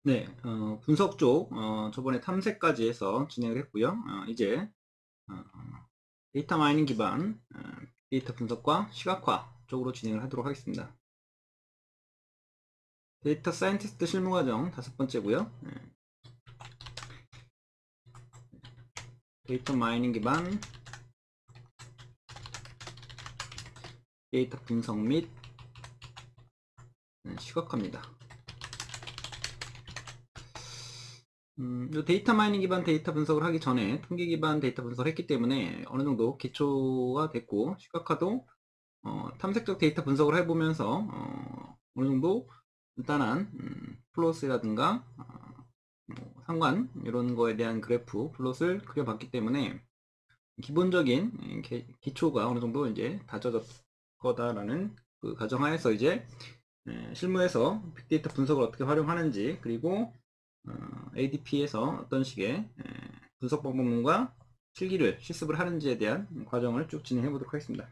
네, 분석 쪽, 저번에 탐색까지 해서 진행을 했고요. 이제, 어, 데이터 마이닝 기반, 데이터 분석과 시각화 쪽으로 진행을 하도록 하겠습니다. 데이터 사이언티스트 실무과정 5번째고요. 데이터 마이닝 기반, 데이터 분석 및 시각화입니다. 이 데이터 마이닝 기반 데이터 분석을 하기 전에 통계 기반 데이터 분석을 했기 때문에 어느 정도 기초가 됐고, 시각화도 탐색적 데이터 분석을 해보면서 어느 정도 간단한 플롯이라든가 뭐 상관 이런 거에 대한 그래프 플롯을 그려봤기 때문에 기본적인 기초가 어느 정도 이제 다져졌 거다라는 그 가정하에서 이제 실무에서 빅데이터 분석을 어떻게 활용하는지, 그리고 ADP에서 어떤 식의 분석 방법론과 실기를 실습을 하는지에 대한 과정을 쭉 진행해 보도록 하겠습니다.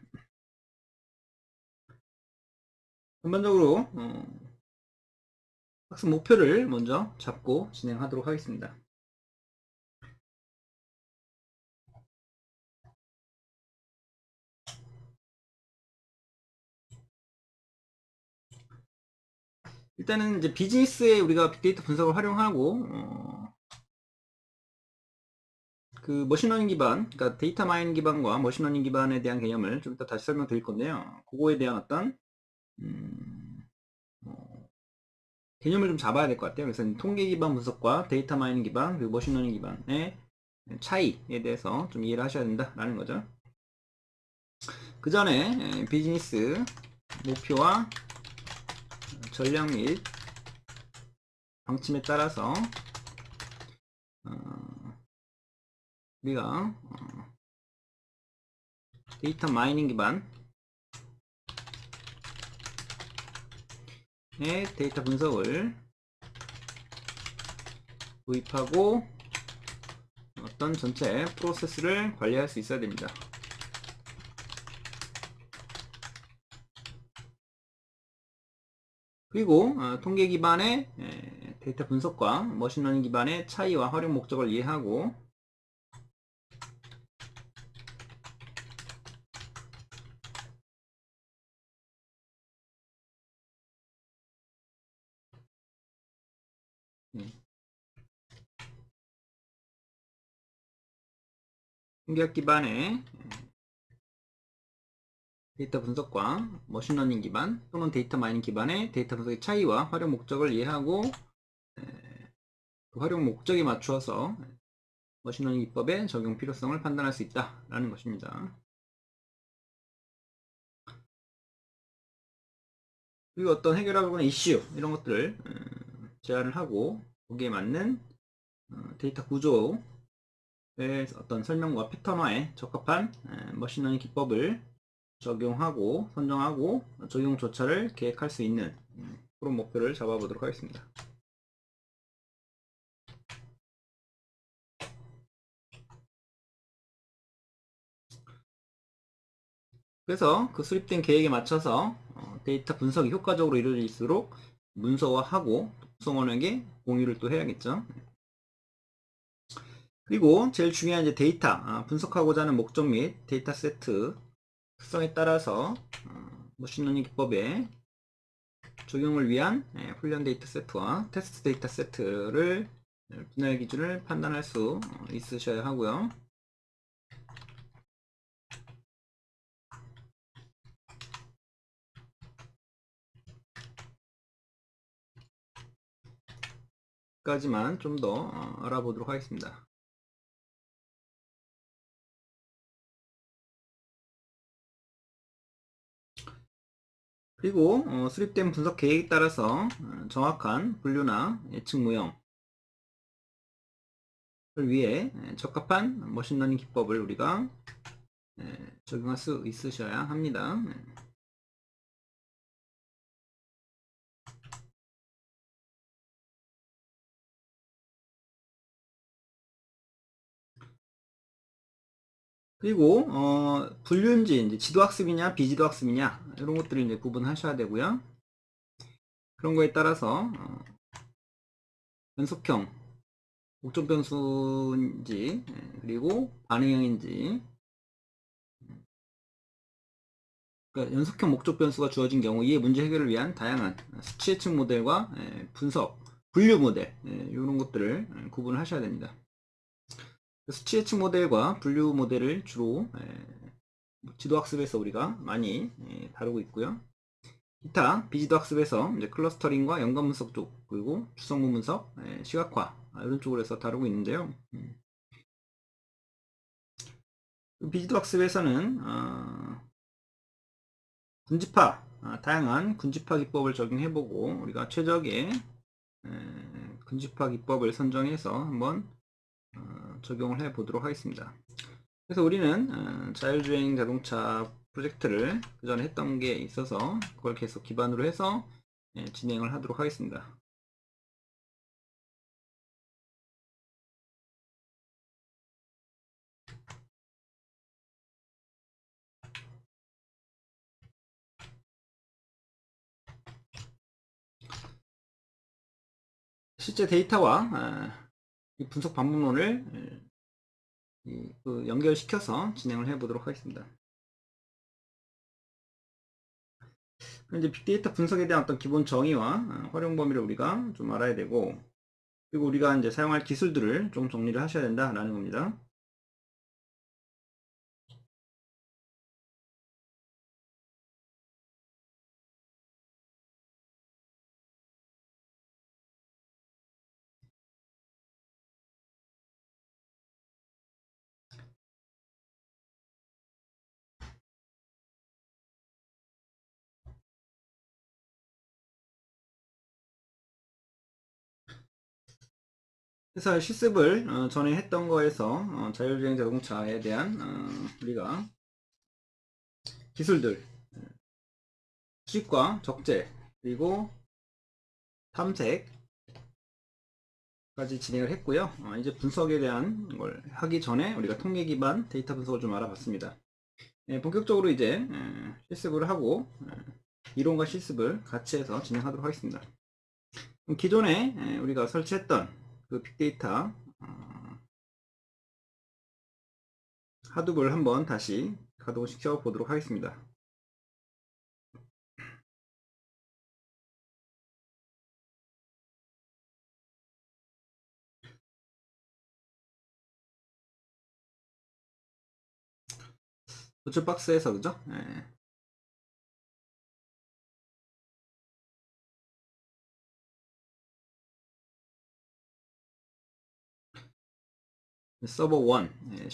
전반적으로 학습 목표를 먼저 잡고 진행하도록 하겠습니다. 일단은 이제 비즈니스에 우리가 빅데이터 분석을 활용하고 그 머신러닝 기반, 그러니까 데이터 마이닝 기반과 머신러닝 기반에 대한 개념을 좀 이따 다시 설명드릴 건데요. 그거에 대한 어떤 개념을 좀 잡아야 될 것 같아요. 그래서 통계 기반 분석과 데이터 마이닝 기반, 그리고 머신러닝 기반의 차이에 대해서 좀 이해를 하셔야 된다라는 거죠. 그 전에 비즈니스 목표와 전략 및 방침에 따라서 우리가 데이터 마이닝 기반의 데이터 분석을 도입하고 어떤 전체 프로세스를 관리할 수 있어야 됩니다. 그리고 통계 기반의 데이터 분석과 머신러닝 기반의 차이와 활용 목적을 이해하고 통계학 기반의 데이터 분석과 머신러닝 기반 또는 데이터 마이닝 기반의 데이터 분석의 차이와 활용 목적을 이해하고 그 활용 목적에 맞추어서 머신러닝 기법의 적용 필요성을 판단할 수 있다라는 것입니다. 그리고 어떤 해결하고 있는 이슈 이런 것들을 제안을 하고 거기에 맞는 데이터 구조의 어떤 설명과 패턴화에 적합한 머신러닝 기법을 적용하고 선정하고 적용 조차를 계획할 수 있는 그런 목표를 잡아보도록 하겠습니다. 그래서 그 수립된 계획에 맞춰서 데이터 분석이 효과적으로 이루어질수록 문서화하고 구성원에게 공유를 또 해야겠죠. 그리고 제일 중요한 이제 데이터 분석하고자 하는 목적 및 데이터 세트 특성에 따라서 머신러닝 기법의 적용을 위한 훈련 데이터 세트와 테스트 데이터 세트를 분할 기준을 판단할 수 있으셔야 하고요. 까지만 좀 더 알아보도록 하겠습니다. 그리고 수립된 분석 계획에 따라서 정확한 분류나 예측 무형을 위해 적합한 머신러닝 기법을 우리가 적용할 수 있으셔야 합니다. 그리고 분류인지 이제 지도학습이냐 비지도학습이냐 이런 것들을 이제 구분하셔야 되고요. 그런 거에 따라서 연속형 목적 변수인지 그리고 반응형인지, 그러니까 연속형 목적 변수가 주어진 경우 이의 문제 해결을 위한 다양한 수치 예측 모델과 분석, 분류 모델, 이런 것들을 구분을 하셔야 됩니다. 수치 예측 모델과 분류 모델을 주로 지도학습에서 우리가 많이 다루고 있고요. 기타 비지도학습에서 이제 클러스터링과 연관 분석 쪽, 그리고 주성분 분석, 시각화, 이런 쪽으로 해서 다루고 있는데요. 비지도학습에서는 군집화, 다양한 군집화 기법을 적용해보고 우리가 최적의 군집화 기법을 선정해서 한번 적용을 해 보도록 하겠습니다. 그래서 우리는 자율주행 자동차 프로젝트를 그 전에 했던 게 있어서 그걸 계속 기반으로 해서 진행을 하도록 하겠습니다. 실제 데이터와 이 분석 방법론을 연결시켜서 진행을 해 보도록 하겠습니다. 이제 빅데이터 분석에 대한 어떤 기본 정의와 활용 범위를 우리가 좀 알아야 되고, 그리고 우리가 이제 사용할 기술들을 좀 정리를 하셔야 된다라는 겁니다. 그래서 실습을 전에 했던 거에서 자율주행 자동차에 대한 우리가 기술들, 수식과 적재, 그리고 탐색까지 진행을 했고요. 이제 분석에 대한 걸 하기 전에 우리가 통계 기반 데이터 분석을 좀 알아봤습니다. 본격적으로 이제 실습을 하고 이론과 실습을 같이 해서 진행하도록 하겠습니다. 기존에 우리가 설치했던 그 빅데이터 하둡을 한번 다시 가동시켜 보도록 하겠습니다. 노출 박스에서 그죠? 서버 1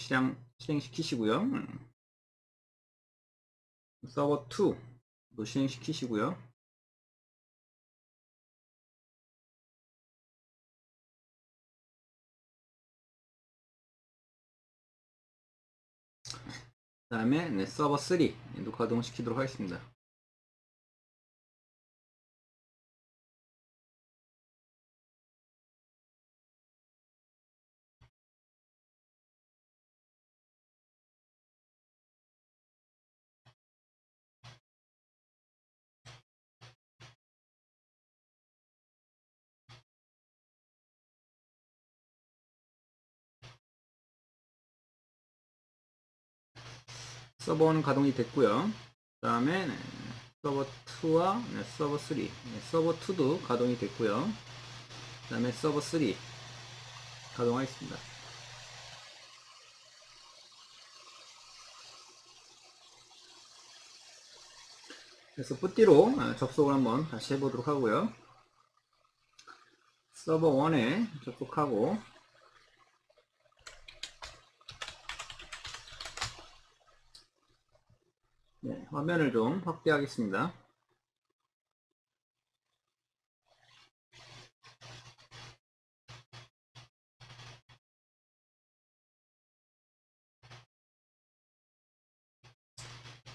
실행시키시고요. 서버 2도 실행시키시고요. 그 다음에 서버 3도 가동시키도록 하겠습니다. 서버 1은 가동이 됐고요. 그 다음에 서버 2와 서버 3, 서버 2도 가동이 됐고요. 그 다음에 서버 3 가동하겠습니다. 그래서 뿌띠로 접속을 한번 다시 해보도록 하고요. 서버 1에 접속하고 화면을 좀 확대하겠습니다.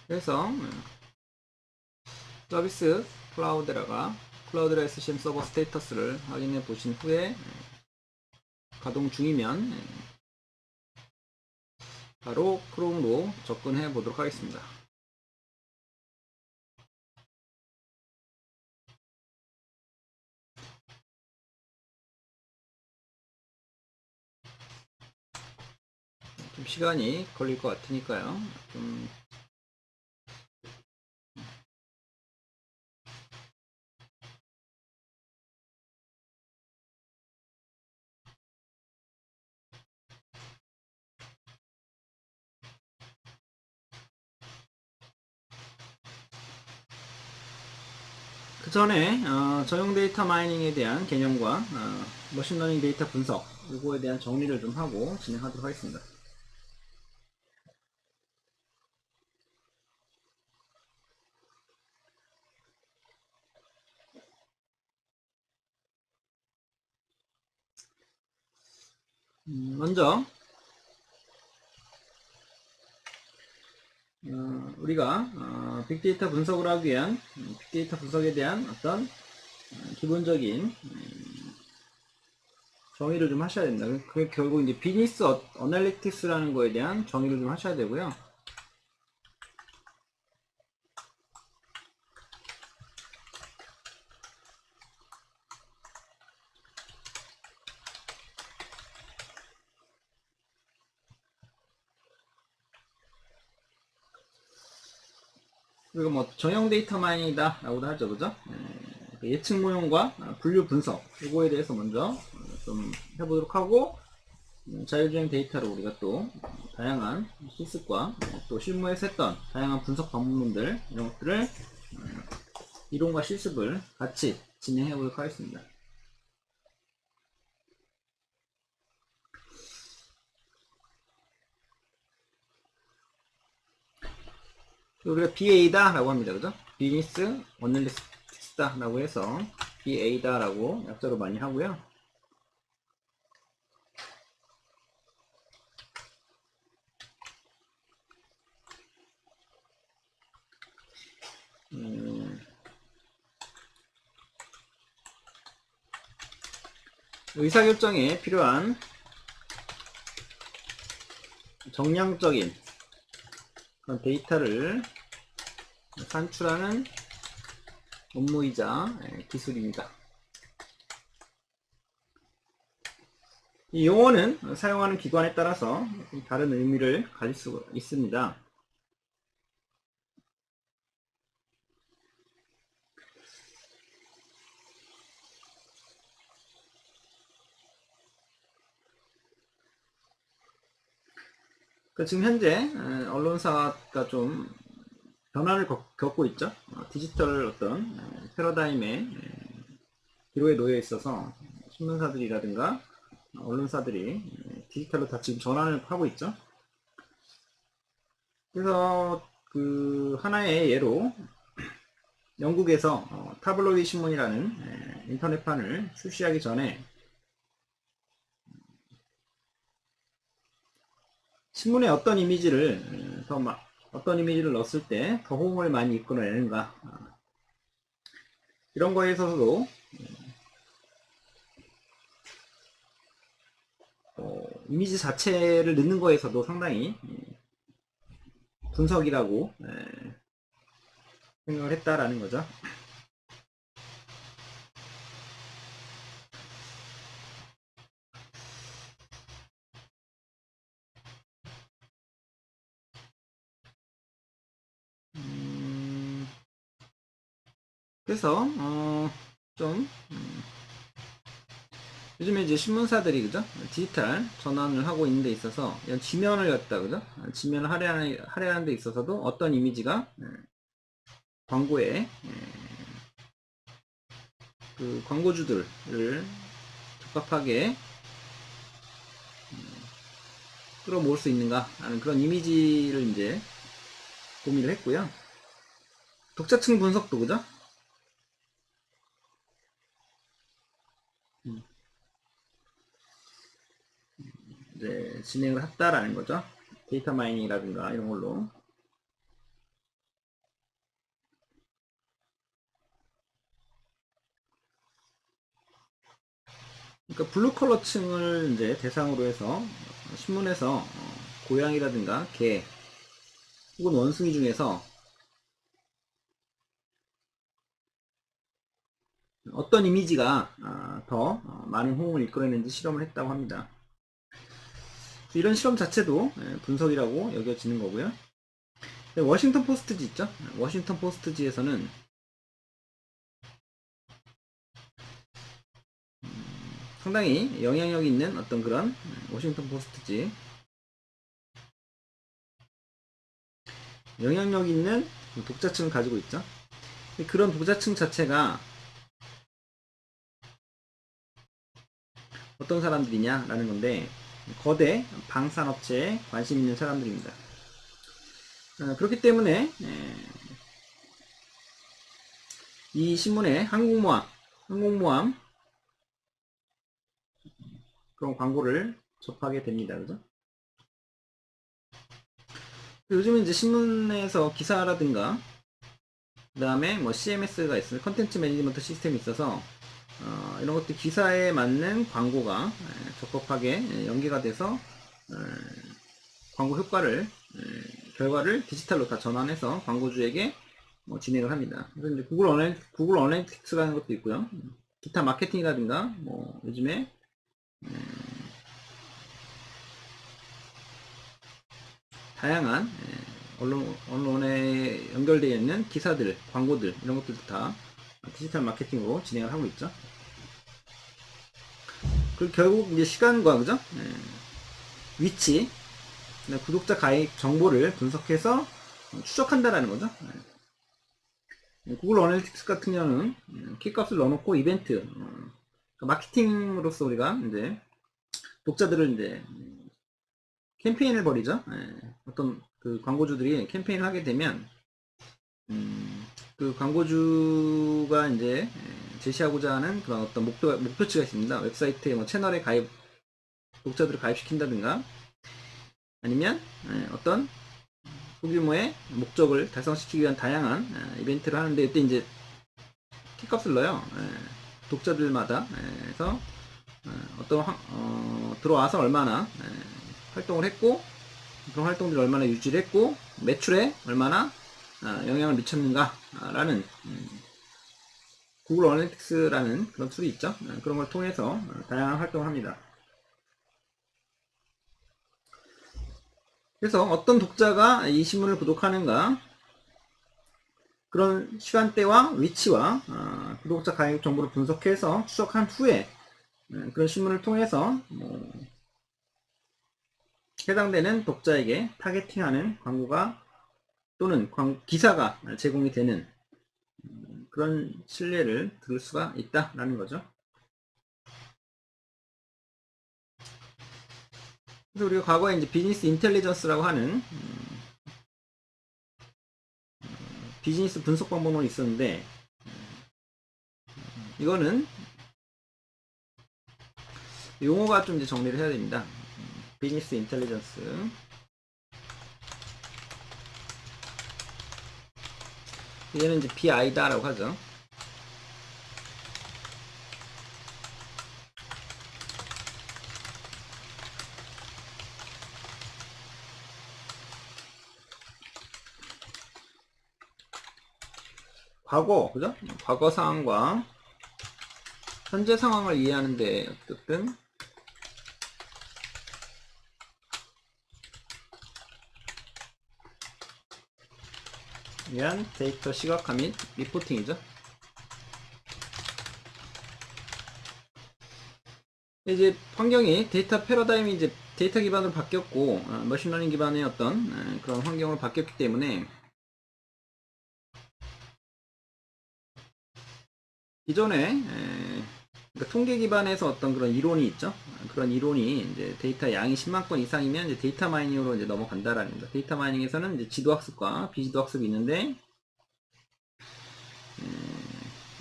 그래서 서비스 클라우드라가 클라우드라 SCM 서버 스테이터스를 확인해 보신 후에 가동 중이면 바로 크롬으로 접근해 보도록 하겠습니다. 좀 시간이 걸릴 것 같으니까요. 좀 그 전에 전용 데이터 마이닝에 대한 개념과 머신러닝 데이터 분석 이거에 대한 정리를 좀 하고 진행하도록 하겠습니다. 먼저 우리가 빅데이터 분석을 하기 위한 빅데이터 분석에 대한 어떤 기본적인 정의를 좀 하셔야 된다. 그게 결국 이제 비즈니스 어널리틱스라는 거에 대한 정의를 좀 하셔야 되고요. 그리고 뭐 전용 데이터 마이닝이다 라고도 하죠, 그죠? 그 예측 모형과 분류 분석 이거에 대해서 먼저 좀 해보도록 하고, 자율주행 데이터로 우리가 또 다양한 실습과 또 실무에서 했던 다양한 분석 방법론들 이런 것들을 이론과 실습을 같이 진행해 보도록 하겠습니다. 우리가 BA다 라고 합니다, 그죠? 비즈니스 어널리스트다 라고 해서 BA다 라고 약자로 많이 하고요. 의사결정에 필요한 정량적인 그런 데이터를 산출하는 업무이자 기술입니다. 이 용어는 사용하는 기관에 따라서 다른 의미를 가질 수 있습니다. 지금 현재 언론사가 좀 변화를 겪고 있죠. 디지털 어떤 패러다임의 기로에 놓여 있어서 신문사들이라든가 언론사들이 디지털로 다 지금 전환을 하고 있죠. 그래서 그 하나의 예로 영국에서 타블로이드 신문이라는 인터넷판을 출시하기 전에 신문에 어떤 이미지를 어떤 이미지를 넣었을 때 더 호응을 많이 이끌어내는가, 이런 거에 있어서도 이미지 자체를 넣는 거에서도 상당히 분석이라고 생각을 했다라는 거죠. 그래서 좀 요즘에 이제 신문사들이 그죠, 디지털 전환을 하고 있는 데 있어서 지면을 갖다 그죠, 지면을 할애하는 데 있어서도 어떤 이미지가 광고에 그 광고주들을 적합하게 끌어모을 수 있는가 하는 그런 이미지를 이제 고민을 했고요. 독자층 분석도 그죠, 이제 진행을 했다라는 거죠. 데이터 마이닝이라든가 이런 걸로. 그러니까 블루 컬러층을 이제 대상으로 해서 신문에서 고양이라든가 개 혹은 원숭이 중에서 어떤 이미지가 더 많은 호응을 이끌어내는지 실험을 했다고 합니다. 이런 실험 자체도 분석이라고 여겨지는 거고요. 워싱턴 포스트지 있죠? 워싱턴 포스트지에서는 상당히 영향력 있는 어떤 그런 워싱턴 포스트지 영향력 있는 독자층을 가지고 있죠. 그런 독자층 자체가 어떤 사람들이냐라는 건데 거대 방산업체에 관심 있는 사람들입니다. 그렇기 때문에 이 신문에 항공모함 그런 광고를 접하게 됩니다. 그죠? 요즘은 이제 신문에서 기사라든가 그 다음에 뭐 CMS가 있어요. 컨텐츠 매니지먼트 시스템이 있어서 이런 것들 기사에 맞는 광고가 적법하게 연계가 돼서 광고 효과를 결과를 디지털로 다 전환해서 광고주에게 진행을 합니다. 그래서 이제 구글 어널리틱스라는 것도 있고요. 기타 마케팅이라든가 뭐 요즘에 다양한 언론에 연결되어 있는 기사들, 광고들 이런 것들도 다 디지털 마케팅으로 진행을 하고 있죠. 그리고 결국 이제 시간과 그죠? 위치, 구독자 가입 정보를 분석해서 추적한다라는 거죠. 구글 어널리틱스 같은 경우는 키값을 넣어놓고 이벤트, 마케팅으로서 우리가 이제 독자들을 이제 캠페인을 벌이죠. 어떤 그 광고주들이 캠페인을 하게 되면 그 광고주가 이제 제시하고자 하는 그런 어떤 목표치가 있습니다. 웹사이트에 뭐 채널에 가입 독자들을 가입시킨다든가 아니면 어떤 소규모의 목적을 달성시키기 위한 다양한 이벤트를 하는데 이때 이제 키값을 넣어요. 독자들마다 그래서 어떤 들어와서 얼마나 활동을 했고 그런 활동들이 얼마나 유지를 했고 매출에 얼마나 영향을 미쳤는가 라는 구글 어널리틱스라는 그런 툴이 있죠. 그런 걸 통해서 다양한 활동을 합니다. 그래서 어떤 독자가 이 신문을 구독하는가 그런 시간대와 위치와 구독자 가입 정보를 분석해서 추적한 후에 그런 신문을 통해서 해당되는 독자에게 타겟팅하는 광고가 또는 기사가 제공이 되는 그런 신뢰를 들을 수가 있다라는 거죠. 그래서 우리가 과거에 이제 비즈니스 인텔리전스라고 하는 비즈니스 분석 방법론이 있었는데 이거는 용어가 좀 이제 정리를 해야 됩니다. 비즈니스 인텔리전스 얘는 이제 BI다라고 하죠. 그죠? 과거 상황과 현재 상황을 이해하는데 어쨌든 위한 데이터 시각화 및 리포팅이죠. 이제 환경이 데이터 패러다임이 이제 데이터 기반으로 바뀌었고 머신러닝 기반의 어떤 그런 환경으로 바뀌었기 때문에 기존에 그러니까 통계 기반에서 어떤 그런 이론이 있죠. 그런 이론이 이제 데이터 양이 10만 건 이상이면 이제 데이터 마이닝으로 이제 넘어간다라는 거죠. 데이터 마이닝에서는 이제 지도 학습과 비지도 학습이 있는데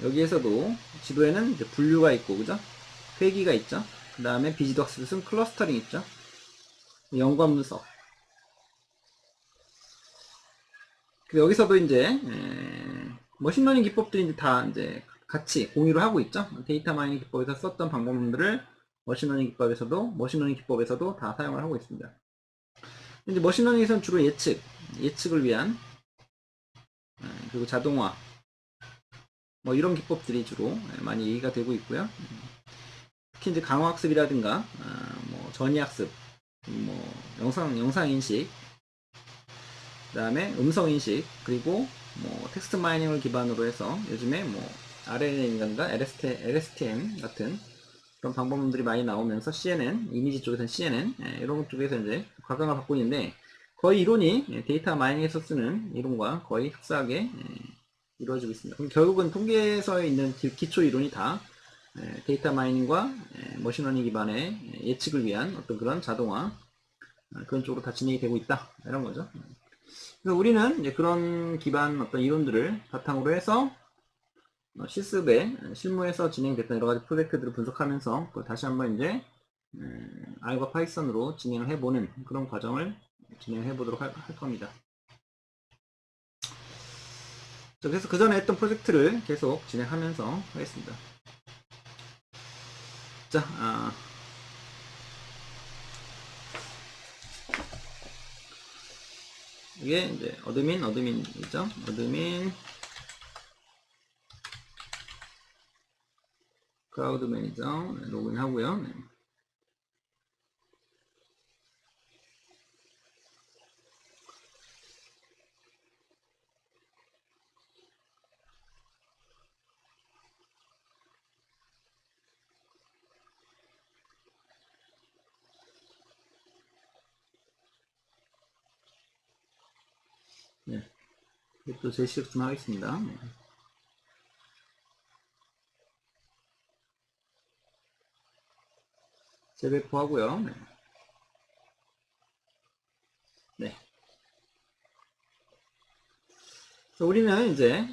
여기에서도 지도에는 이제 분류가 있고 그죠? 회기가 있죠. 그 다음에 비지도 학습은 클러스터링 있죠. 연관 분석. 여기서도 이제 머신러닝 기법들이 이제 다 이제 같이 공유를 하고 있죠. 데이터 마이닝 기법에서 썼던 방법들을 머신러닝 기법에서도 다 사용을 하고 있습니다. 이제 머신러닝에서는 주로 예측을 위한 그리고 자동화 뭐 이런 기법들이 주로 많이 얘기가 되고 있고요. 특히 이제 강화학습이라든가 뭐 전이학습 뭐 영상 인식, 그 다음에 음성 인식, 그리고 뭐 텍스트 마이닝을 기반으로 해서 요즘에 뭐 RNN인가 LSTM 같은 그런 방법들이 많이 나오면서 CNN, 이미지 쪽에서는 CNN, 이런 쪽에서 이제 각광을 받고 있는데, 거의 이론이 데이터 마이닝에서 쓰는 이론과 거의 흡사하게 이루어지고 있습니다. 그럼 결국은 통계에서 있는 기초 이론이 다 데이터 마이닝과 머신러닝 기반의 예측을 위한 어떤 그런 자동화, 그런 쪽으로 다 진행이 되고 있다, 이런 거죠. 그래서 우리는 이제 그런 기반 어떤 이론들을 바탕으로 해서 실습에 실무에서 진행됐던 여러 가지 프로젝트들을 분석하면서 그걸 다시 한번 이제 R과 파이썬으로 진행을 해보는 그런 과정을 진행해 보도록 할 겁니다. 그래서 그 전에 했던 프로젝트를 계속 진행하면서 하겠습니다. 자, 이게 이제 어드민이죠. 어드민 클라우드 매니저 로그인 하고요. 네. 네. 또 제시력 좀 하겠습니다. 네. 재배포하고요. 네. 네. 그래서 우리는 이제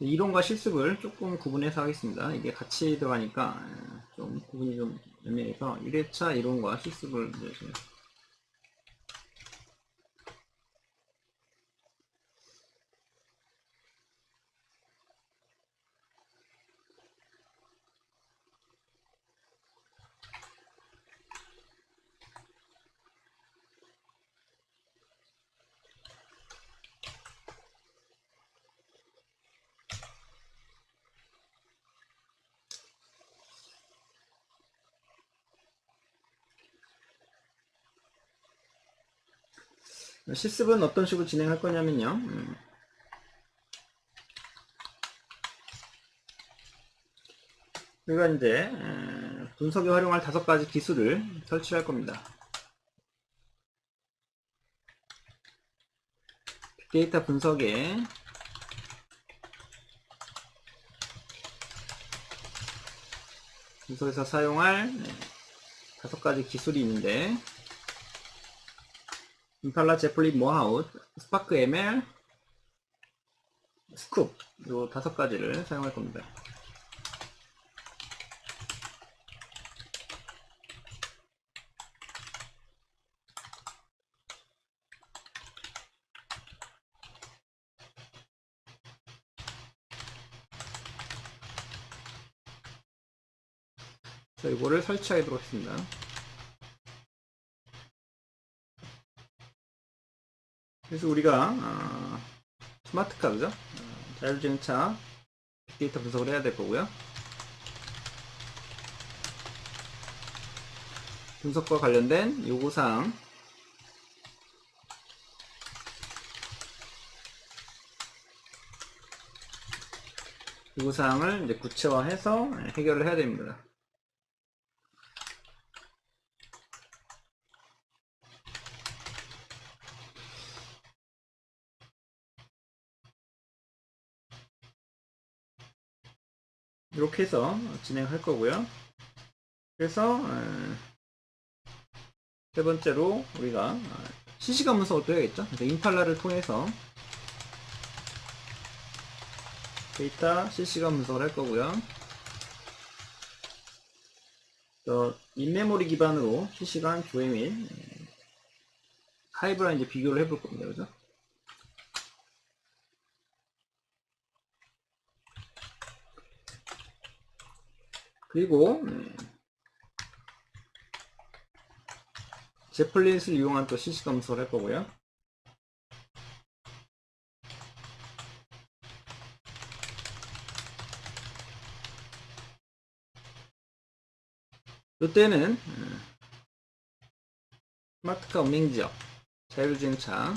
이론과 실습을 조금 구분해서 하겠습니다. 이게 같이 들어가니까 좀 구분이 좀 애매해서 1회차 이론과 실습을 이제 실습은 어떤 식으로 진행할 거냐면요. 우리가 이제 분석에 활용할 5가지 기술을 설치할 겁니다. 빅데이터 분석에 분석에서 사용할 5가지 기술이 있는데, 임팔라, 제플릿, 모하웃, 스파크 ML, 스쿱, 요 5가지를 사용할 겁니다. 자, 이거를 설치하도록 하겠습니다. 그래서 우리가 스마트 카드죠. 자율주행차 빅데이터 분석을 해야 될 거고요. 분석과 관련된 요구사항, 요구사항을 이제 구체화해서 해결을 해야 됩니다. 이렇게 해서 진행할 거고요. 그래서 세 번째로 우리가 실시간 분석을 또 해야겠죠. 그래서 임팔라를 통해서 데이터 실시간 분석을 할 거고요. 인메모리 기반으로 실시간 조회 및 하이브랑 이제 비교를 해볼 겁니다. 그죠? 그리고 제플릿을 이용한 또 실시간 분석을 할 거고요. 이때는 스마트카 운행지역, 자율주행차,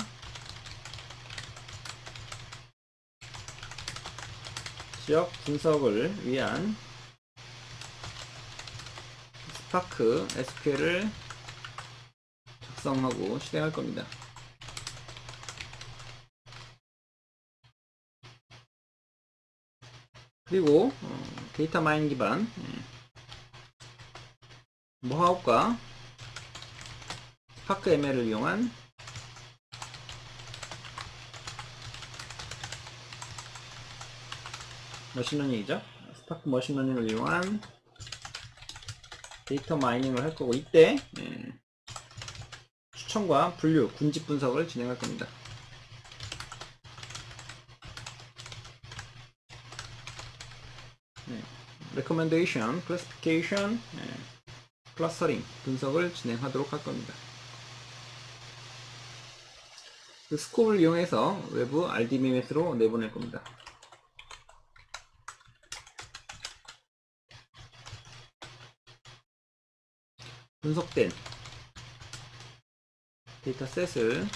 지역 분석을 위한 스파크 SQL을 작성하고 실행할 겁니다. 그리고 데이터 마인 기반 모하업과 스파크 ML을 이용한 머신러닝이죠. 스파크 머신러닝을 이용한 데이터 마이닝을 할 거고, 이때 추천과 분류, 군집 분석을 진행할 겁니다. recommendation, classification, clustering 분석을 진행하도록 할 겁니다. 그 스코프를 이용해서 외부 RDBMS로 내보낼 겁니다. 분석된 데이터셋을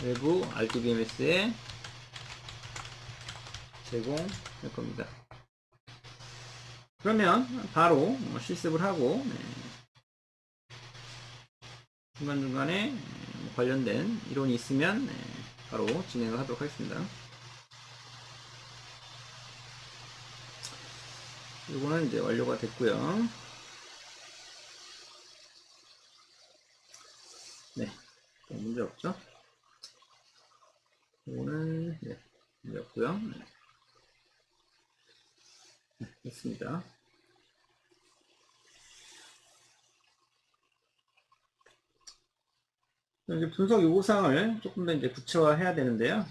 외부 RDBMS에 제공할 겁니다. 그러면 바로 실습을 하고 중간중간에 관련된 이론이 있으면 바로 진행을 하도록 하겠습니다. 이거는 이제 완료가 됐고요. 네, 문제 없죠? 이거는 문제 없고요. 됐습니다. 이제 분석 요구사항을 조금 더 이제 구체화해야 되는데요.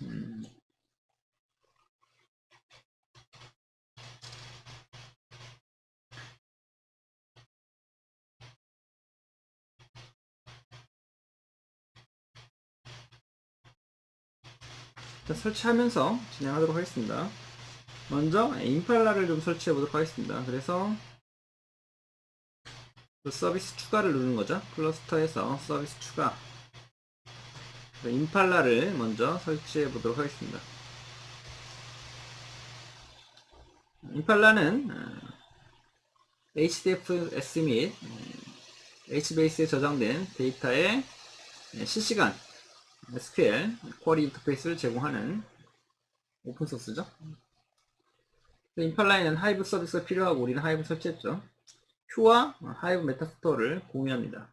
일단 설치하면서 진행하도록 하겠습니다. 먼저 임팔라를 좀 설치해 보도록 하겠습니다. 그래서 서비스 추가를 누르는 거죠. 클러스터에서 서비스 추가, 임팔라를 먼저 설치해 보도록 하겠습니다. 임팔라는 HDFS 및 HBase에 저장된 데이터의 실시간 SQL 쿼리 인터페이스를 제공하는 오픈소스죠. 임팔라에는 하이브 서비스가 필요하고 우리는 하이브 설치했죠. 큐와 하이브 메타스토어를 공유합니다.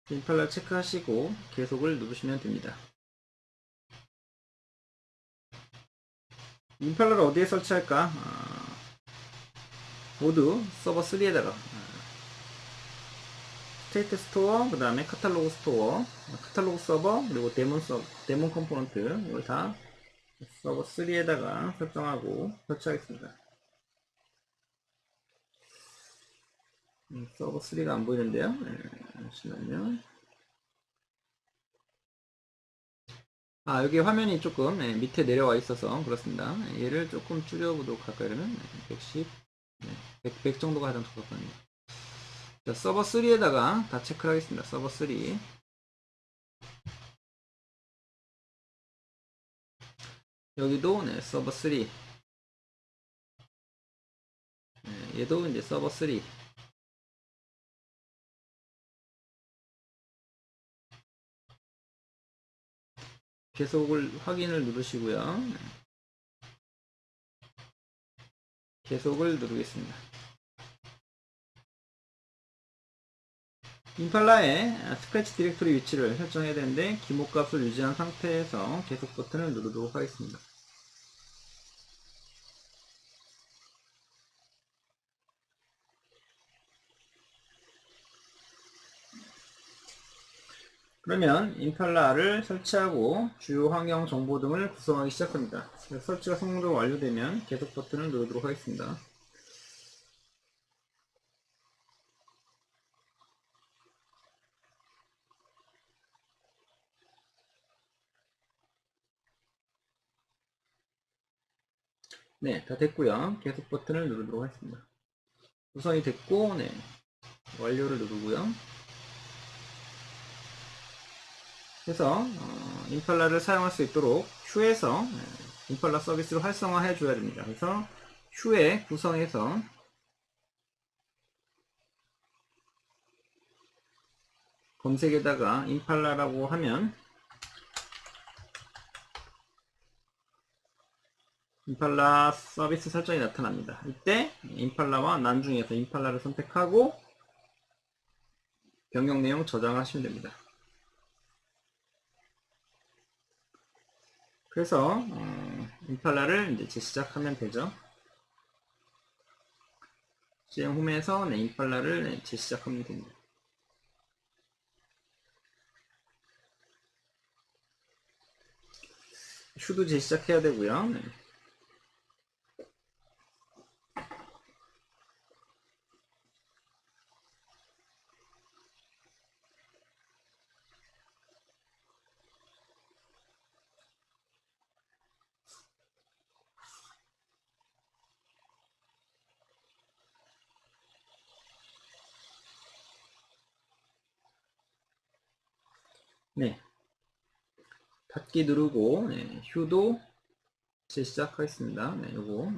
임팔라 체크하시고 계속을 누르시면 됩니다. 임팔라를 어디에 설치할까? 모두 서버 3에다가 스테이트 스토어, 그 다음에 카탈로그 스토어, 카탈로그 서버, 그리고 데몬 컴포넌트, 이걸 다 서버 3에다가 설정하고 설치하겠습니다. 서버 3가 안 보이는데요. 잠시만요. 여기 화면이 조금 밑에 내려와 있어서 그렇습니다. 얘를 조금 줄여보도록 할까요? 그러면 110, 100 정도가 가장 적합합니다. 자, 서버 3에다가 다 체크를 하겠습니다. 서버 3. 여기도 서버 3. 얘도 이제 서버 3. 계속을 확인을 누르시고요. 계속을 누르겠습니다. 임팔라의 스크래치 디렉토리 위치를 설정해야 되는데 기목값을 유지한 상태에서 계속 버튼을 누르도록 하겠습니다. 그러면 임팔라를 설치하고 주요 환경 정보 등을 구성하기 시작합니다. 설치가 성공적으로 완료되면 계속 버튼을 누르도록 하겠습니다. 네, 다 됐고요. 계속 버튼을 누르도록 하겠습니다. 구성이 됐고, 완료를 누르고요. 그래서 임팔라를 사용할 수 있도록 큐에서 임팔라 서비스를 활성화해 줘야 됩니다. 그래서 큐에 구성해서 검색에다가 임팔라라고 하면 임팔라 서비스 설정이 나타납니다. 이때 임팔라와 난 중에서 임팔라를 선택하고 변경 내용 저장하시면 됩니다. 그래서 임팔라를 이제 재시작하면 되죠. 시행 홈에서 임팔라를 재시작하면 됩니다. 슈도 재시작해야 되고요. 네, 닫기 누르고 휴도 재시작하겠습니다. 네, 요거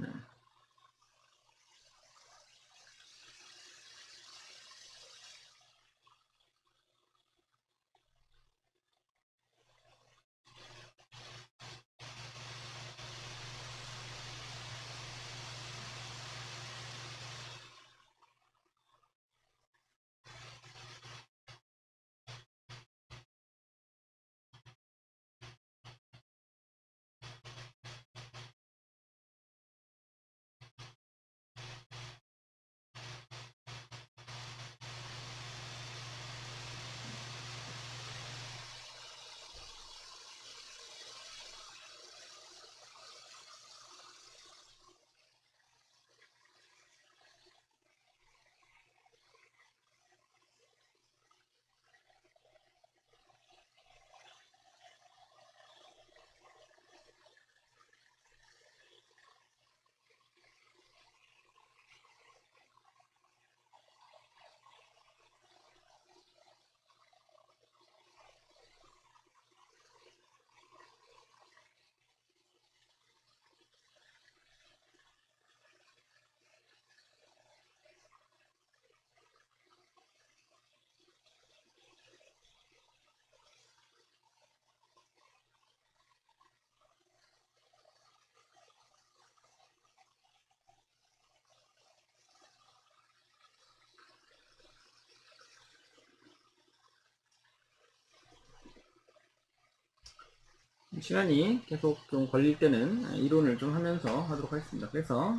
시간이 계속 좀 걸릴 때는 이론을 좀 하면서 하도록 하겠습니다. 그래서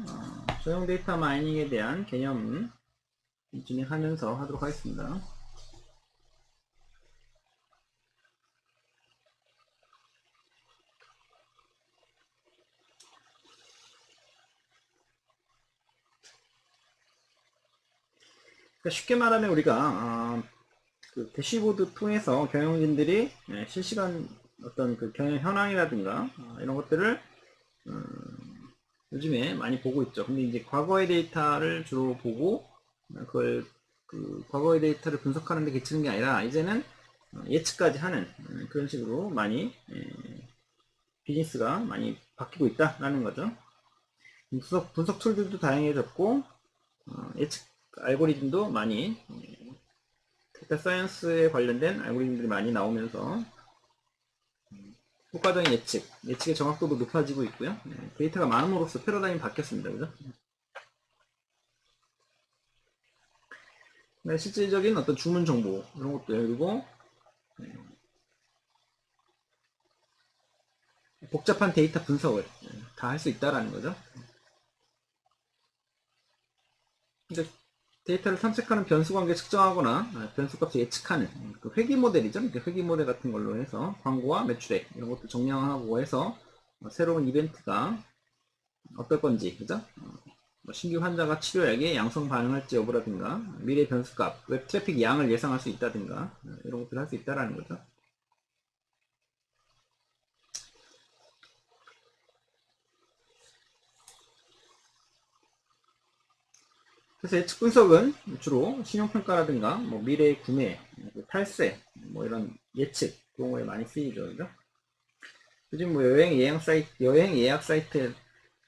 소형 데이터 마이닝에 대한 개념 진행하면서 하도록 하겠습니다. 그러니까 쉽게 말하면 우리가 그 대시보드 통해서 경영진들이 실시간 어떤 그 경영 현황이라든가 이런 것들을 요즘에 많이 보고 있죠. 근데 이제 과거의 데이터를 주로 보고 그걸 그 과거의 데이터를 분석하는 데 그치는 게 아니라 이제는 예측까지 하는 그런 식으로 많이 비즈니스가 많이 바뀌고 있다라는 거죠. 분석 툴들도 다양해졌고 예측 알고리즘도 많이 데이터 사이언스에 관련된 알고리즘들이 많이 나오면서 효과적인 예측의 정확도도 높아지고 있고요. 데이터가 많음으로써 패러다임이 바뀌었습니다. 그죠? 실질적인 어떤 주문 정보 이런 것들 그리고 복잡한 데이터 분석을 다 할 수 있다라는 거죠. 그러니까 데이터를 탐색하는 변수 관계 측정하거나 변수 값을 예측하는 그 회귀 모델이죠. 회귀 모델 같은 걸로 해서 광고와 매출액 이런 것도 정량하고 해서 새로운 이벤트가 어떨 건지 그죠? 뭐 신규 환자가 치료약에 양성 반응할지 여부라든가 미래 변수값, 웹 트래픽 양을 예상할 수 있다든가 이런 것들을 할 수 있다라는 거죠. 그래서 예측 분석은 주로 신용평가라든가 뭐 미래 구매, 탈세, 뭐 이런 예측 그런 거에 많이 쓰이죠, 그죠? 요즘 뭐 여행 예약 사이트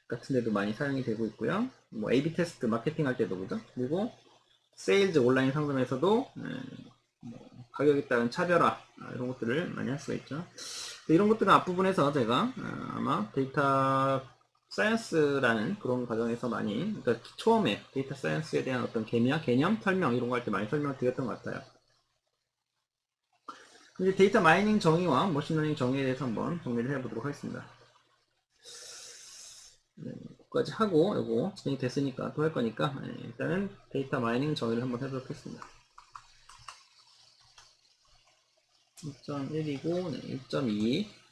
같은 데도 많이 사용이 되고 있고요. 뭐 A/B 테스트 마케팅 할 때도 그죠? 그리고 세일즈 온라인 상점에서도 뭐 가격에 따른 차별화 이런 것들을 많이 할 수가 있죠. 이런 것들은 앞부분에서 제가 아마 데이터 사이언스라는 그런 과정에서 많이, 그러니까 처음에 데이터 사이언스에 대한 어떤 개념 설명 이런 거 할 때 많이 설명을 드렸던 것 같아요. 이제 데이터 마이닝 정의와 머신러닝 정의에 대해서 한번 정리를 해보도록 하겠습니다. 네, 여기까지 하고 이거 진행이 됐으니까 또 할 거니까 일단은 데이터 마이닝 정의를 한번 해보도록 하겠습니다. 2.1이고 2.2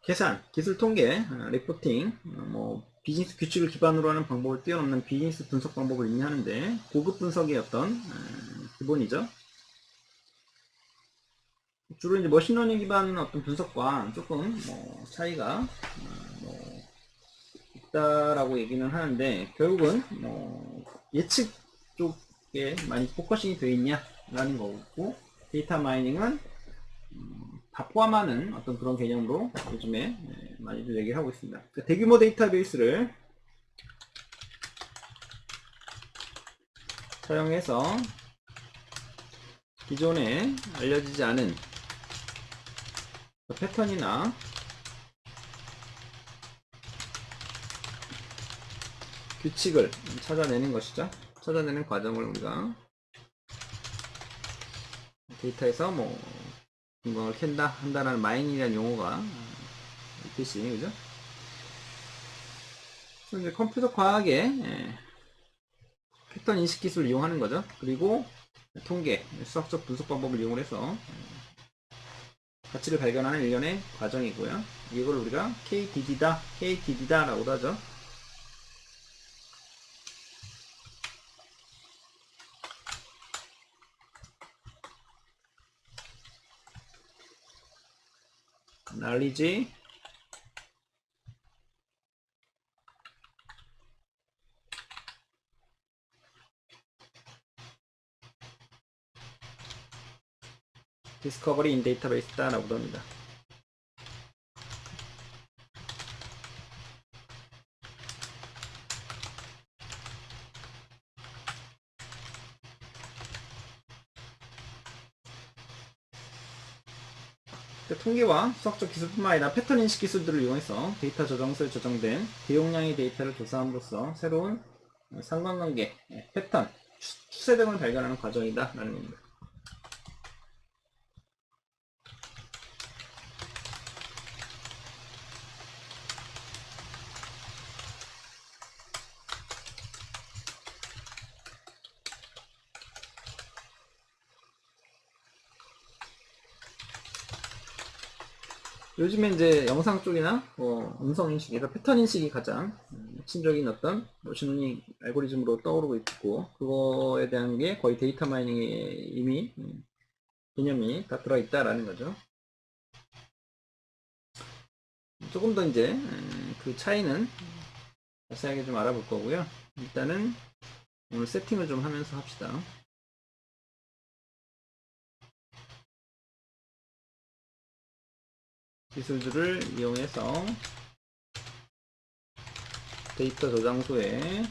계산, 기술 통계, 리포팅, 뭐 비즈니스 규칙을 기반으로 하는 방법을 뛰어넘는 비즈니스 분석 방법을 의미하는데 고급 분석의 어떤 기본이죠. 주로 이제 머신러닝 기반 어떤 분석과 조금 뭐 차이가 뭐 있다라고 얘기는 하는데 결국은 뭐 예측 쪽에 많이 포커싱이 되어 있냐라는 거고 데이터 마이닝은 다 포함하는 어떤 그런 개념으로 요즘에 많이들 얘기를 하고 있습니다. 그러니까 대규모 데이터베이스를 사용해서 기존에 알려지지 않은 패턴이나 규칙을 찾아내는 것이죠. 찾아내는 과정을 우리가 데이터에서 뭐 금광을 캔다 한다라는 마이닝이라는 용어가 있듯이 그죠? 이제 컴퓨터 과학의 패턴 인식 기술을 이용하는 거죠. 그리고 통계, 수학적 분석 방법을 이용해서 가치를 발견하는 일련의 과정이고요. 이걸 우리가 KDD다라고도 하죠. knowledge, discovery in database다라고도 합니다. 통계와 수학적 기술뿐만 아니라 패턴 인식 기술들을 이용해서 데이터 저장소에 저장된 대용량의 데이터를 조사함으로써 새로운 상관관계, 패턴, 추세 등을 발견하는 과정이다 라는 겁니다. 요즘에 이제 영상 쪽이나 음성 인식에서 패턴 인식이 가장 핵심적인 어떤 머신러닝 알고리즘으로 떠오르고 있고 그거에 대한 게 거의 데이터 마이닝에 이미 개념이 다 들어있다라는 거죠. 조금 더 이제 그 차이는 자세하게 좀 알아볼 거고요. 일단은 오늘 세팅을 좀 하면서 합시다. 기술들을 이용해서 데이터 저장소에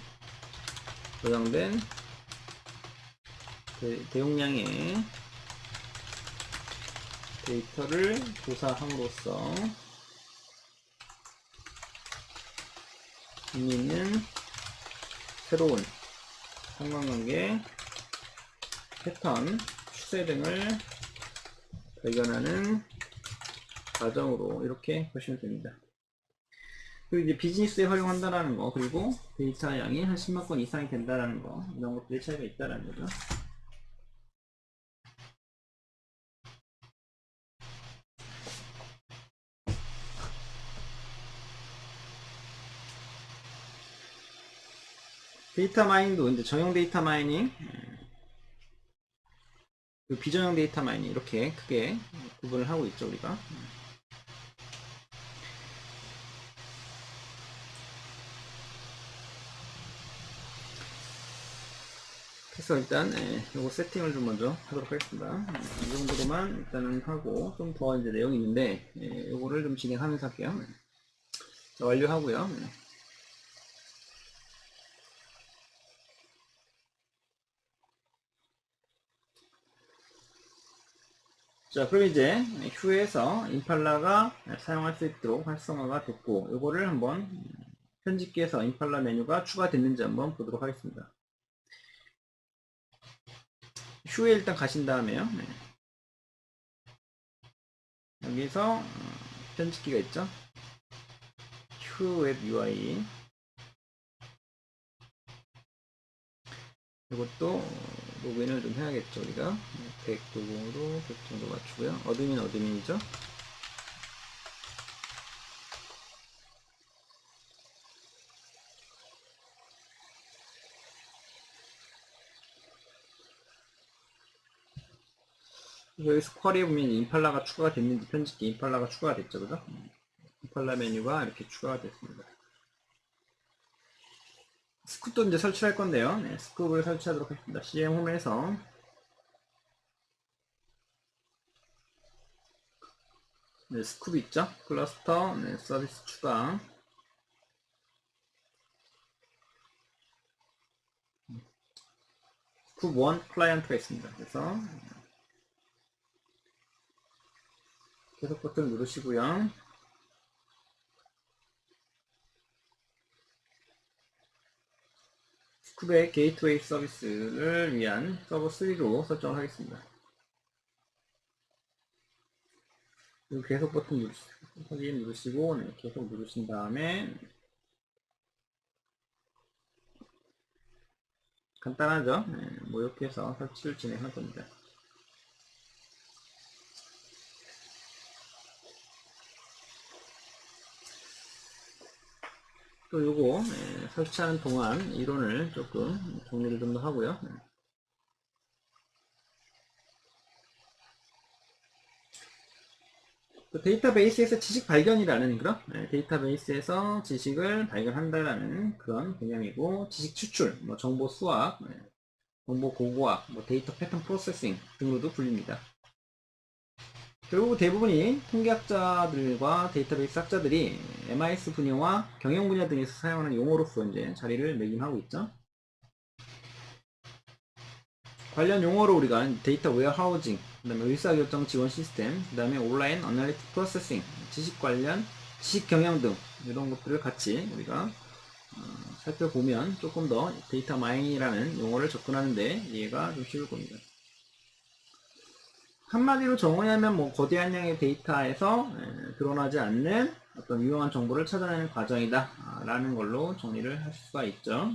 저장된 대용량의 데이터를 조사함으로써 의미 있는 새로운 상관관계, 패턴, 추세 등을 발견하는 과정으로 이렇게 보시면 됩니다. 그리고 이제 비즈니스에 활용한다라는 거, 그리고 데이터 양이 한 10만 건 이상이 된다라는 거, 이런 것들의 차이가 있다라는 거죠. 데이터 마이닝도 이제 저용 데이터 마이닝, 비전용 데이터 마이닝 이렇게 크게 구분을 하고 있죠 우리가. 그래서 일단 요거 세팅을 좀 먼저 하도록 하겠습니다. 이 정도로만 일단은 하고 좀 더 이제 내용이 있는데 요거를 좀 진행하면서 할게요. 자, 완료하고요. 자, 그럼 이제 휴에서 임팔라가 사용할 수 있도록 활성화가 됐고 요거를 한번 편집기에서 임팔라 메뉴가 추가됐는지 한번 보도록 하겠습니다. 휴에 일단 가신 다음에요. 여기서 편집기가 있죠. 휴 웹 UI 이것도 로그인을 좀 해야겠죠. 우리가 100도으로 100 정도 맞추고요. 어드민이죠. 여기서 쿼리에 보면 임팔라가 추가가 됐는지 편집기 임팔라가 추가가 됐죠. 그죠? 임팔라 메뉴가 이렇게 추가가 됐습니다. 스쿱도 이제 설치할 건데요. 네, 스쿱을 설치하도록 하겠습니다. CM 홈에서 네, 스쿱 있죠? 클러스터, 네, 서비스 추가. 스쿱 1 클라이언트가 있습니다. 그래서 계속 버튼 누르시고요. 스쿱의 게이트웨이 서비스를 위한 서버 3로 설정을 하겠습니다. 그리고 계속 버튼 확인 누르시고 네, 계속 누르신 다음에 간단하죠? 네, 뭐 이렇게 해서 설치를 진행할 겁니다. 또 요거 설치하는 동안 이론을 조금 정리를 좀 더 하고요. 또 데이터베이스에서 지식 발견이라는 그런 데이터베이스에서 지식을 발견한다라는 그런 개념이고 지식 추출, 뭐 정보 수학, 정보 고고학, 뭐 데이터 패턴 프로세싱 등으로도 불립니다. 결국 대부분이 통계학자들과 데이터베이스 학자들이 MIS 분야와 경영 분야 등에서 사용하는 용어로서 이제 자리를 매김하고 있죠. 관련 용어로 우리가 데이터 웨어하우징, 그 다음에 의사결정 지원 시스템, 그 다음에 온라인 어널리틱 프로세싱, 지식 관련, 지식 경영 등 이런 것들을 같이 우리가 살펴보면 조금 더 데이터 마이닝이라는 용어를 접근하는데 이해가 좀 쉬울 겁니다. 한마디로 정의하면 뭐 거대한 양의 데이터에서 드러나지 않는 어떤 유용한 정보를 찾아내는 과정이다 라는 걸로 정리를 할 수가 있죠.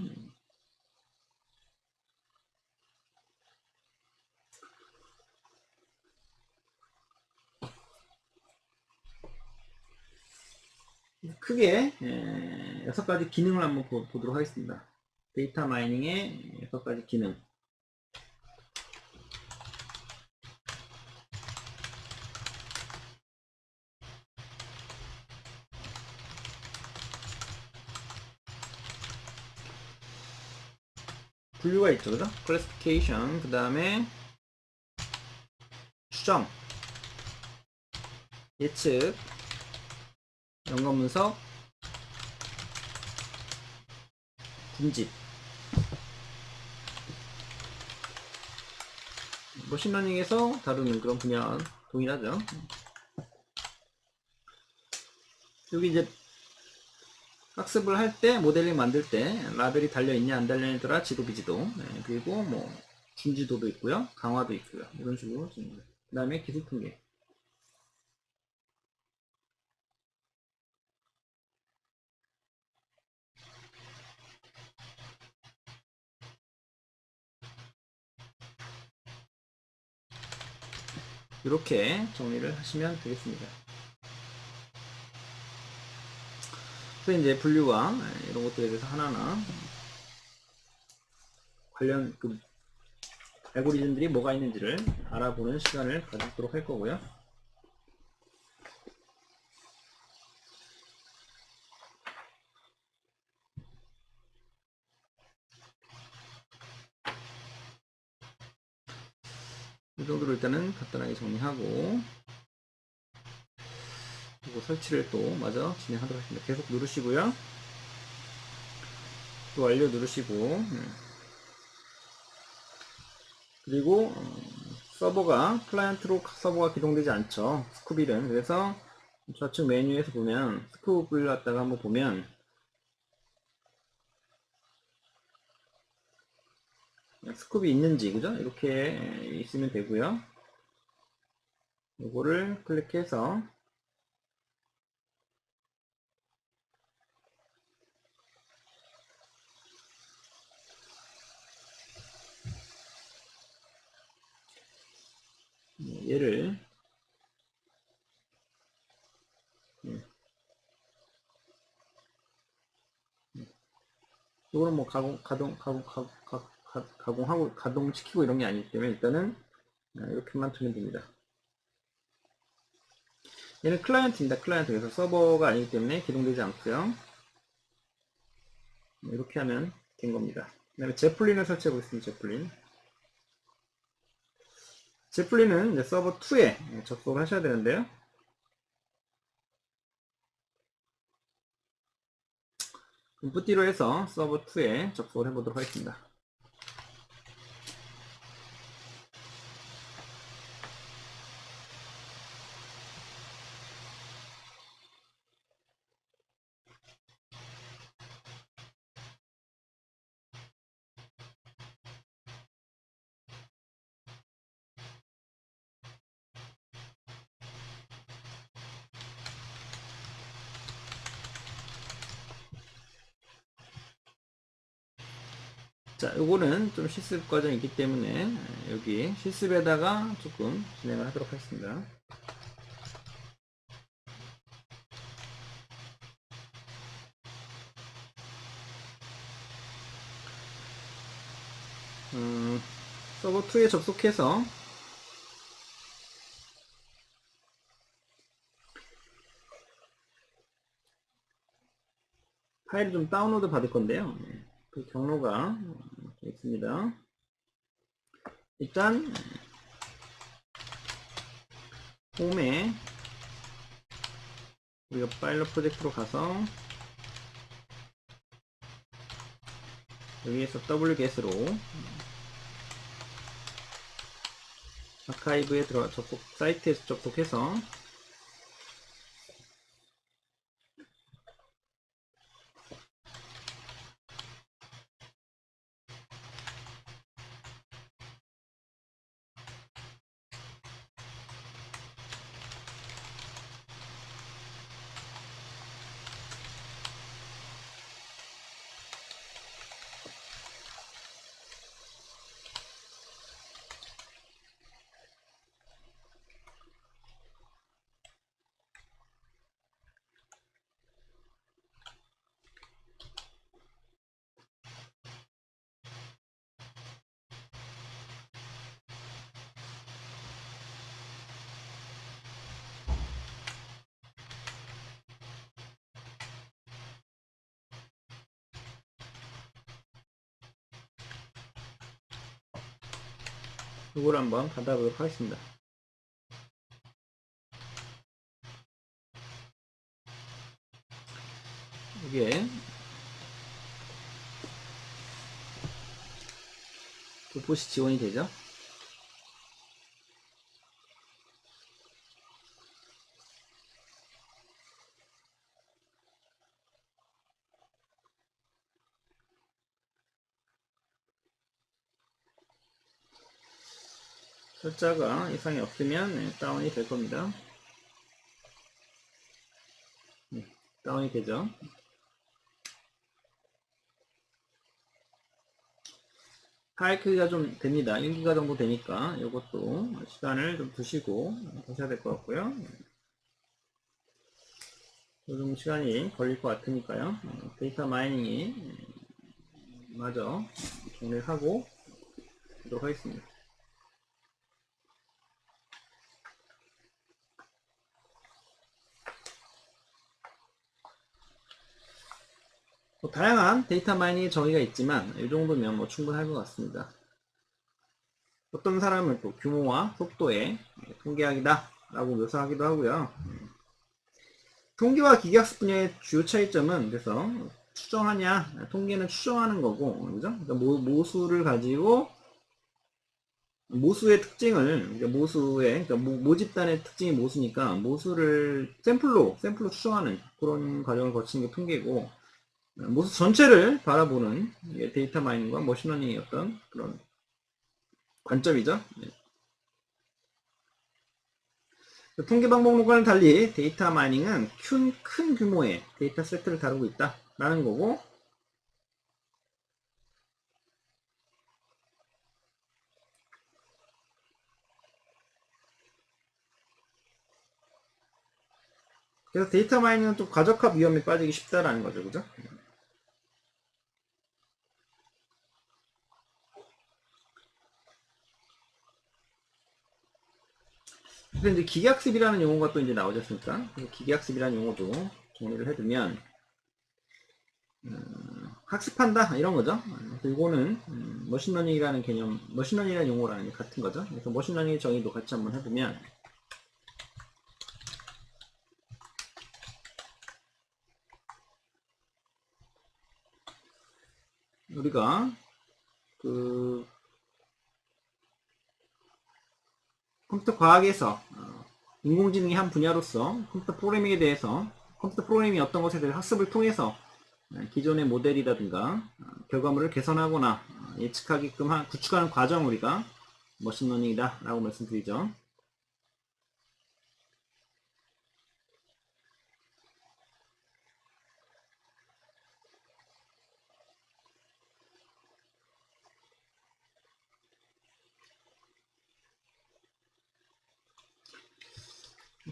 크게 6가지 기능을 한번 보도록 하겠습니다. 데이터 마이닝의 6가지 기능. 분류가 있죠, 그죠? 클래시피케이션, 그 다음에 추정, 예측, 연관 분석, 분집. 머신러닝에서 다루는 그런 분야 동일하죠. 여기 이제 학습을 할 때, 모델링 만들 때 라벨이 달려있냐 안 달려있냐에 따라 지도 비지도, 그리고 뭐 중지도도 있고요, 강화도 있고요, 이런 식으로. 그 다음에 기술 통계. 이렇게 정리를 하시면 되겠습니다. 그래서 이제 분류와 이런 것들에 대해서 하나하나 관련 그 알고리즘들이 뭐가 있는지를 알아보는 시간을 가지도록 할 거고요. 이 정도로 일단은 간단하게 정리하고 그리고 설치를 또 마저 진행하도록 하겠습니다. 계속 누르시고요. 또 완료 누르시고 그리고 서버가 클라이언트로 서버가 기동되지 않죠. 스쿠빌은. 그래서 좌측 메뉴에서 보면 스쿠빌 갖다가 한번 보면 스쿱이 있는지 그죠? 이렇게 있으면 되고요. 이거를 클릭해서 얘를 이거는 뭐 가공하고 가동시키고 이런 게 아니기 때문에 일단은 이렇게만 두면 됩니다. 얘는 클라이언트입니다. 클라이언트. 그래서 서버가 아니기 때문에 기동되지 않고요. 이렇게 하면 된 겁니다. 그 다음에 제플린을 설치해 보겠습니다. 제플린은 이제 서버 2에 접속을 하셔야 되는데요. 붓띠로 해서 서버 2에 접속을 해보도록 하겠습니다. 자, 요거는 좀 실습 과정이 있기 때문에 여기 실습에다가 조금 진행을 하도록 하겠습니다. 서버 2에 접속해서 파일을 좀 다운로드 받을 건데요. 그 경로가 있습니다. 일단 홈에 우리가 파일럿 프로젝트로 가서 여기에서 wget으로 아카이브에 들어가 사이트에서 접속해서 이걸 한번 받아보도록 하겠습니다. 이게 도포시 지원이 되죠. 숫자가 이상이 없으면 다운이 될 겁니다. 다운이 되죠. 파일 크기가 좀 됩니다. 1기가 정도 되니까 이것도 시간을 좀 두시고 하셔야 될 것 같고요. 요즘 시간이 걸릴 것 같으니까요. 데이터 마이닝이 마저 정리를 하고 하도록 하겠습니다. 다양한 데이터 마이닝의 정의가 있지만 이 정도면 충분할 것 같습니다. 어떤 사람은 또 규모와 속도의 통계학이다 라고 묘사하기도 하고요. 통계와 기계학습 분야의 주요 차이점은 그래서 추정하냐, 통계는 추정하는 거고, 그죠? 그러니까 모수를 가지고 모수의 특징을, 그러니까 그러니까 모집단의 특징이 모수니까 모수를 샘플로 추정하는 그런 과정을 거치는 게 통계고, 모수 전체를 바라보는 데이터 마이닝과 머신러닝의 어떤 그런 관점이죠. 통계 방법론과는 달리 데이터 마이닝은 큰 규모의 데이터 세트를 다루고 있다라는 거고, 그래서 데이터 마이닝은 좀 과적합 위험에 빠지기 쉽다라는 거죠, 그죠? 근데 이제 기계학습이라는 용어가 또 이제 나오지 않습니까? 그래서 기계학습이라는 용어도 정리를 해두면, 학습한다 이런 거죠. 그래서 이거는 머신러닝이라는 개념, 머신러닝이라는 용어랑 같은 거죠. 그래서 머신러닝의 정의도 같이 한번 해보면, 우리가 그 컴퓨터 과학에서 인공지능의 한 분야로서 컴퓨터 프로그래밍에 대해서 컴퓨터 프로그래밍이 어떤 것에 대해 학습을 통해서 기존의 모델이라든가 결과물을 개선하거나 예측하게끔 구축하는 과정을 우리가 머신러닝이다 라고 말씀드리죠.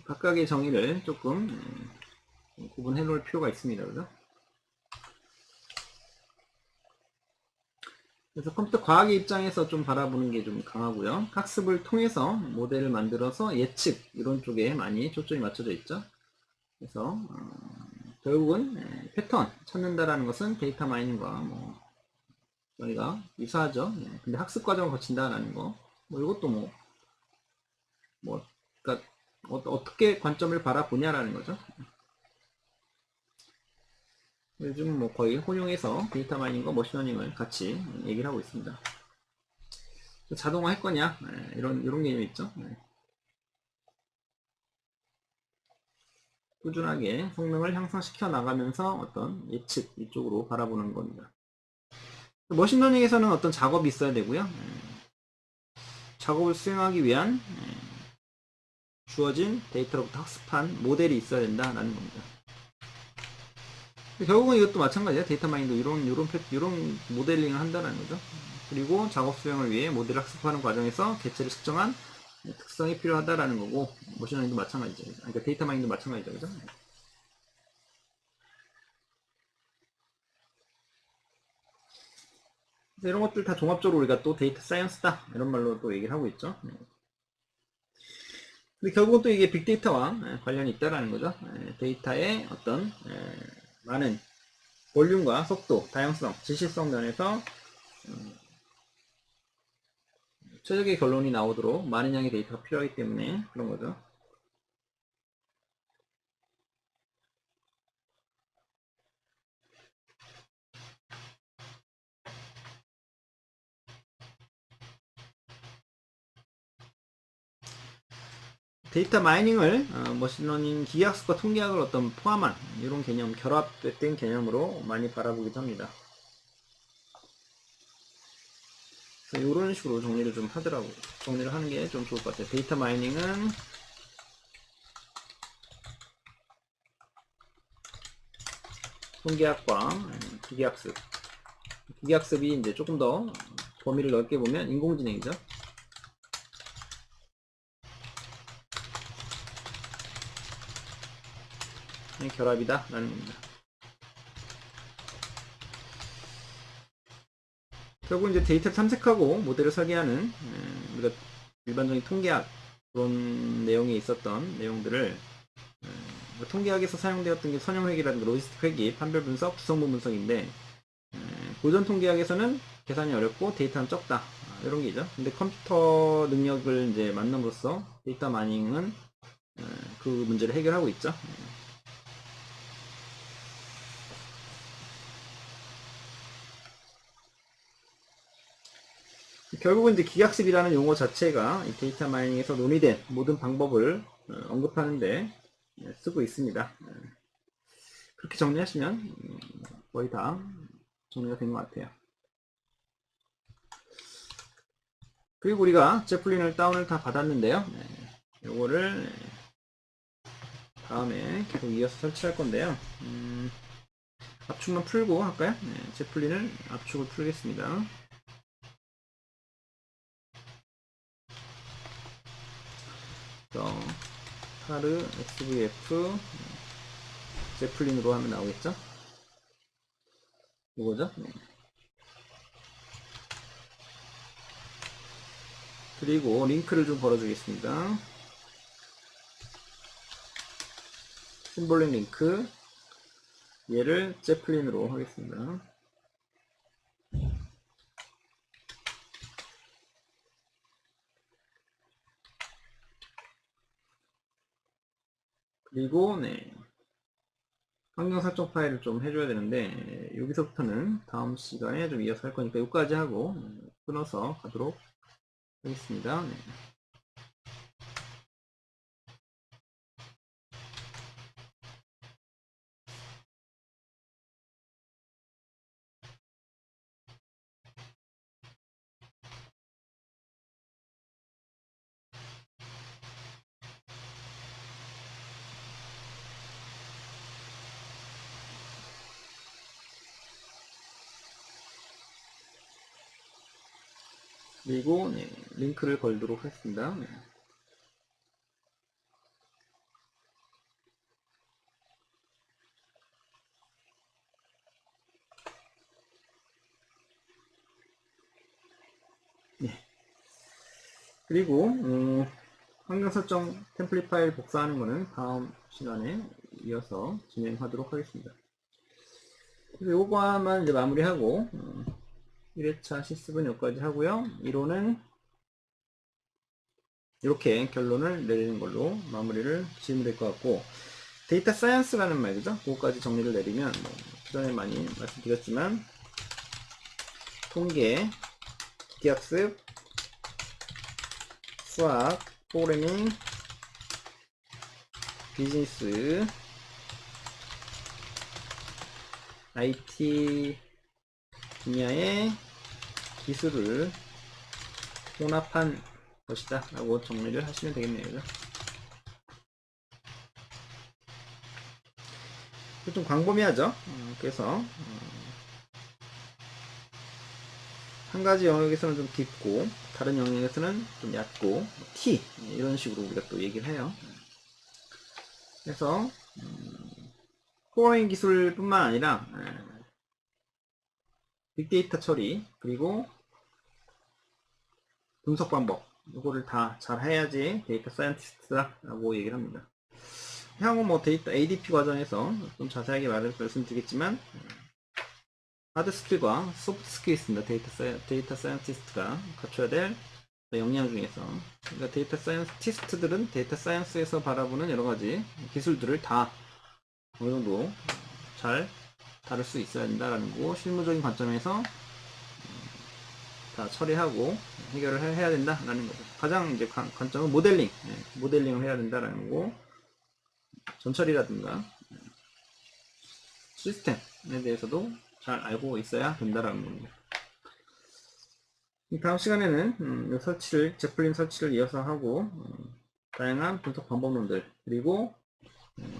각각의 정의를 조금 구분해 놓을 필요가 있습니다. 그죠? 그래서 컴퓨터 과학의 입장에서 좀 바라보는 게 좀 강하고요. 학습을 통해서 모델을 만들어서 예측 이런 쪽에 많이 초점이 맞춰져 있죠. 그래서 결국은 패턴 찾는다라는 것은 데이터 마이닝과 저희가 유사하죠. 근데 학습 과정을 거친다라는 거, 이것도 그러니까 어떻게 관점을 바라보냐라는 거죠. 요즘 거의 혼용해서 데이터 마이닝과 머신러닝을 같이 얘기를 하고 있습니다. 자동화 할 거냐? 이런 개념이 있죠. 꾸준하게 성능을 향상시켜 나가면서 어떤 예측 이쪽으로 바라보는 겁니다. 머신러닝에서는 어떤 작업이 있어야 되고요. 작업을 수행하기 위한 주어진 데이터로부터 학습한 모델이 있어야 된다라는 겁니다. 결국은 이것도 마찬가지예요. 데이터 마이닝도 이런 모델링을 한다는 거죠. 그리고 작업 수행을 위해 모델을 학습하는 과정에서 개체를 측정한 특성이 필요하다라는 거고, 머신러닝도 마찬가지죠. 그러니까 데이터 마이닝도 마찬가지죠. 그죠? 이런 것들 다 종합적으로 우리가 또 데이터 사이언스다 이런 말로 또 얘기를 하고 있죠. 근데 결국은 또 이게 빅데이터와 관련이 있다라는 거죠. 데이터의 어떤 많은 볼륨과 속도, 다양성, 지시성 면에서 최적의 결론이 나오도록 많은 양의 데이터가 필요하기 때문에 그런 거죠. 데이터 마이닝을 머신러닝 기계학습과 통계학을 어떤 포함한 이런 개념, 결합된 개념으로 많이 바라보기도 합니다. 그래서 이런 식으로 정리를 좀 하더라고요. 정리를 하는 게 좀 좋을 것 같아요. 데이터 마이닝은 통계학과 기계학습. 기계학습이 이제 조금 더 범위를 넓게 보면 인공지능이죠. 결합이다 라는 겁니다. 결국 이제 데이터를 탐색하고 모델을 설계하는 우리가 일반적인 통계학 그런 내용에 있었던 내용들을 통계학에서 사용되었던 게 선형회계라든가 로지스틱 회계, 판별 분석, 구성분 분석인데 고전 통계학에서는 계산이 어렵고 데이터는 적다 이런 게 있죠. 근데 컴퓨터 능력을 이제 만남으로써 데이터 마이닝은 그 문제를 해결하고 있죠. 결국은 이제 기하학습이라는 용어 자체가 이 데이터 마이닝에서 논의된 모든 방법을 언급하는데 쓰고 있습니다. 그렇게 정리하시면 거의 다 정리가 된 것 같아요. 그리고 우리가 제플린을 다운을 다 받았는데요. 요거를 다음에 계속 이어서 설치할 건데요. 압축만 풀고 할까요? 제플린을 압축을 풀겠습니다. 타르 SVF 제플린으로 하면 나오겠죠? 이거죠? 그리고 링크를 좀 걸어주겠습니다. 심볼링 링크 얘를 제플린으로 하겠습니다. 그리고 환경 설정 파일을 좀 해줘야 되는데 여기서부터는 다음 시간에 좀 이어서 할 거니까 여기까지 하고 끊어서 가도록 하겠습니다. 그리고 링크를 걸도록 하겠습니다. 그리고 환경 설정 템플릿 파일 복사하는 거는 다음 시간에 이어서 진행하도록 하겠습니다. 그래서 요거만 이제 마무리하고 1회차 실습은 여기까지 하고요. 이론은 이렇게 결론을 내리는 걸로 마무리를 지으면 될 것 같고 데이터 사이언스라는 말이죠. 그거까지 정리를 내리면 그전에 많이 말씀드렸지만 통계, 기하학습, 수학, 프로그래밍, 비즈니스, IT 분야의 기술을 혼합한 것이다 라고 정리를 하시면 되겠네요. 좀 광범위하죠. 그래서 한 가지 영역에서는 좀 깊고 다른 영역에서는 좀 얕고 T 이런 식으로 우리가 또 얘기를 해요. 그래서 프로그래밍 기술뿐만 아니라 빅데이터 처리 그리고 분석 방법 이거를 다 잘 해야지 데이터 사이언티스트다 라고 얘기를 합니다. 향후 뭐 데이터 ADP 과정에서 좀 자세하게 말씀드리겠지만 하드 스킬과 소프트 스킬이 있습니다. 데이터 사이언티스트가 갖춰야 될 역량 중에서 그러니까 데이터 사이언티스트들은 데이터 사이언스에서 바라보는 여러 가지 기술들을 다 어느 정도 잘 다룰 수 있어야 된다라는 거 실무적인 관점에서 다 처리하고 해결을 해야 된다라는 거죠. 가장 이제 관점은 모델링을 해야 된다라는 거 전처리라든가 시스템에 대해서도 잘 알고 있어야 된다라는 겁니다. 다음 시간에는 제플린 설치를 이어서 하고 다양한 분석 방법론들 그리고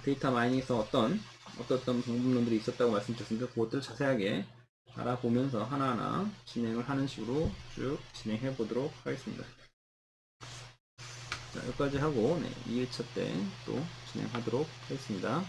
데이터 마이닝에서 어떤 방법론들이 있었다고 말씀드렸습니다. 그것들을 자세하게 알아보면서 하나하나 진행을 하는 식으로 쭉 진행해 보도록 하겠습니다. 자, 여기까지 하고 2회차 때 또 진행하도록 하겠습니다.